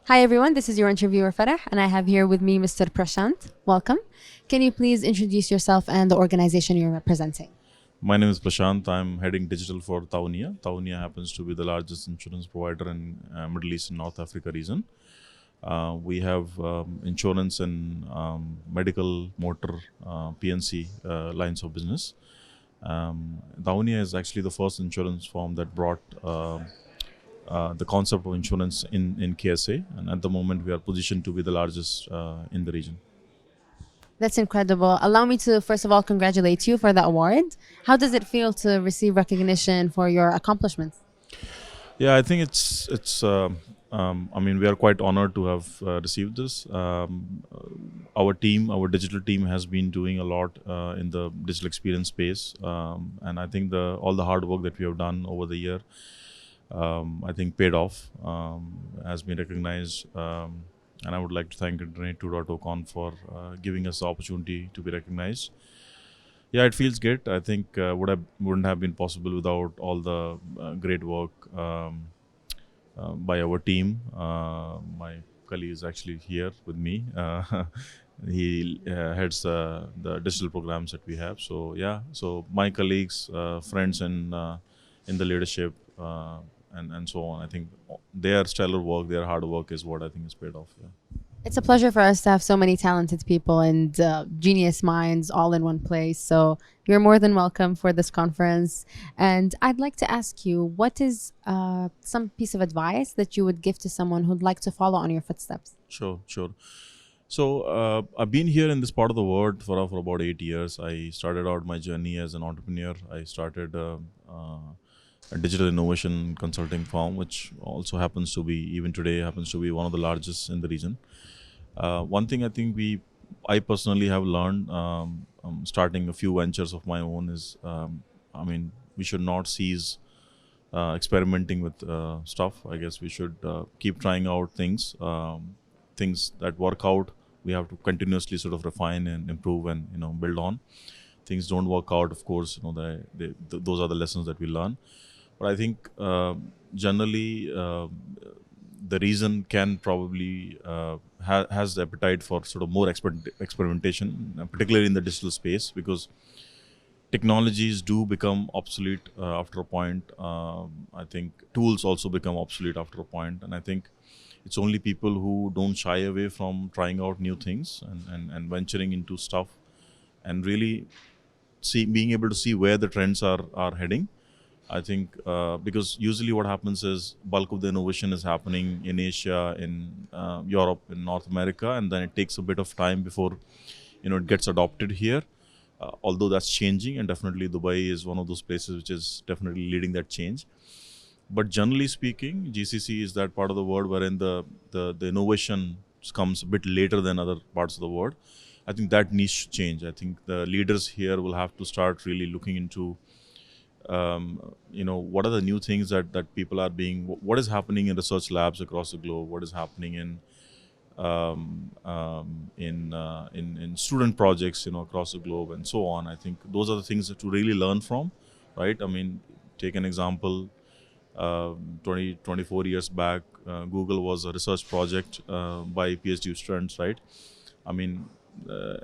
Hi everyone, this is your interviewer Farah and I have here with me Mr. Prashant. Welcome. Can you please introduce yourself and the organization you're representing? My name is Prashant. I'm heading digital for Tawuniya. Tawuniya happens to be the largest insurance provider in Middle East and North Africa region. We have insurance and medical, motor, PNC lines of business. Tawuniya is actually the first insurance firm that brought the concept of insurance in KSA, and at the moment we are positioned to be the largest in the region. That's incredible. Allow me to first of all congratulate you for the award. How does it feel to receive recognition for your accomplishments? Yeah, I think it's. I mean, we are quite honored to have received this. Our team, our digital team, has been doing a lot in the digital experience space, and I think the all the hard work that we have done over the year, I think paid off, has been recognized. And I would like to thank Internet 2.0 for giving us the opportunity to be recognized. Yeah, it feels good. I think wouldn't have been possible without all the great work by our team. My colleague is actually here with me. He heads the digital programs that we have. So yeah, so my colleagues, friends, and in the leadership and so on. I think their stellar work, their hard work is what I think is paid off. Yeah. It's a pleasure for us to have so many talented people and genius minds all in one place. So you're more than welcome for this conference. And I'd like to ask you, what is some piece of advice that you would give to someone who'd like to follow on your footsteps? Sure, sure. So I've been here in this part of the world for about 8 years. I started out my journey as an entrepreneur. I started a digital innovation consulting firm, which also happens to be, even today, happens to be one of the largest in the region. One thing I personally have learned, starting a few ventures of my own, is, I mean, we should not cease experimenting with stuff. I guess we should keep trying out things, things that work out. We have to continuously sort of refine and improve and build on. Things don't work out, of course. Those are the lessons that we learn. But I think generally the reason can probably has the appetite for sort of more experimentation, particularly in the digital space, because technologies do become obsolete after a point. I think tools also become obsolete after a point, and I think it's only people who don't shy away from trying out new things and venturing into stuff and really being able to see where the trends are heading. I think because usually what happens is bulk of the innovation is happening in Asia, in Europe, in North America, and then it takes a bit of time before it gets adopted here. Although that's changing, and definitely Dubai is one of those places which is definitely leading that change. But generally speaking, GCC is that part of the world wherein the innovation comes a bit later than other parts of the world. I think that needs to change. I think the leaders here will have to start really looking into what are the new things that people are being, what is happening in research labs across the globe, what is happening in student projects across the globe and so on. I think those are the things to really learn from, right? I mean, take an example. 24 years back, Google was a research project by PhD students, right? I mean,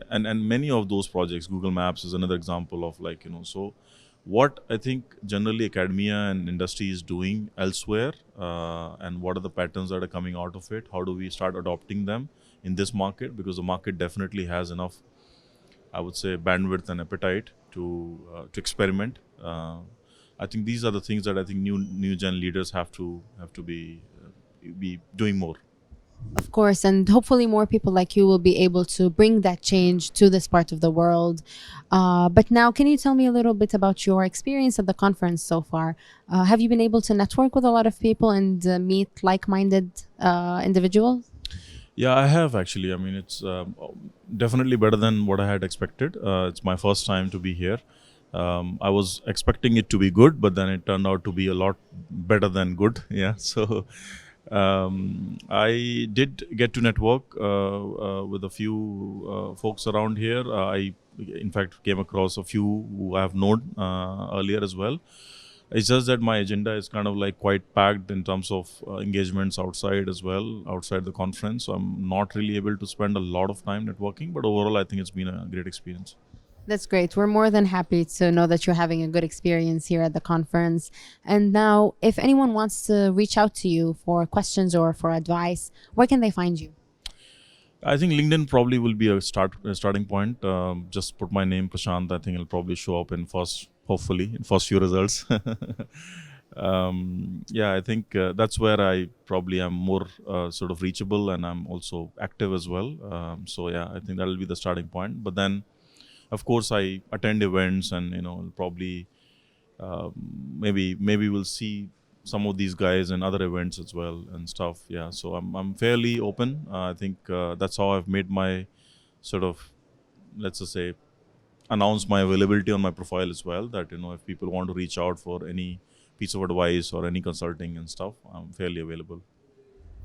and many of those projects, Google Maps is another example of so what I think generally academia and industry is doing elsewhere, and what are the patterns that are coming out of it. How do we start adopting them in this market, because the market definitely has enough, I would say, bandwidth and appetite to experiment. I think these are the things that I think new gen leaders have to be doing more. Of course, and hopefully more people like you will be able to bring that change to this part of the world. But now, can you tell me a little bit about your experience at the conference so far? Have you been able to network with a lot of people and meet like-minded individuals? Yeah, I have actually. I mean, it's definitely better than what I had expected. It's my first time to be here. I was expecting it to be good, but then it turned out to be a lot better than good. Yeah, so I did get to network with a few folks around here. In fact, came across a few who I have known earlier as well. It's just that my agenda is kind of like quite packed in terms of engagements outside as well, outside the conference. So I'm not really able to spend a lot of time networking, but overall, I think it's been a great experience. That's great. We're more than happy to know that you're having a good experience here at the conference. And now, if anyone wants to reach out to you for questions or for advice, where can they find you? I think LinkedIn probably will be a starting point. Just put my name, Prashant. I think it'll probably show up in first, hopefully, in first few results. Yeah, I think that's where I probably am more sort of reachable, and I'm also active as well. So yeah, I think that'll be the starting point. But then, of course, I attend events, and probably maybe we'll see some of these guys in other events as well and stuff. Yeah, so I'm fairly open. I think that's how I've made my sort of, let's just say, announce my availability on my profile as well, that if people want to reach out for any piece of advice or any consulting and stuff, I'm fairly available.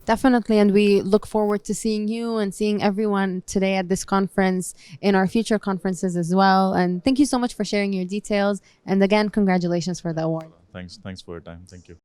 Definitely. And we look forward to seeing you and seeing everyone today at this conference, in our future conferences as well. And thank you so much for sharing your details. And again, congratulations for the award. Thanks for your time. Thank you.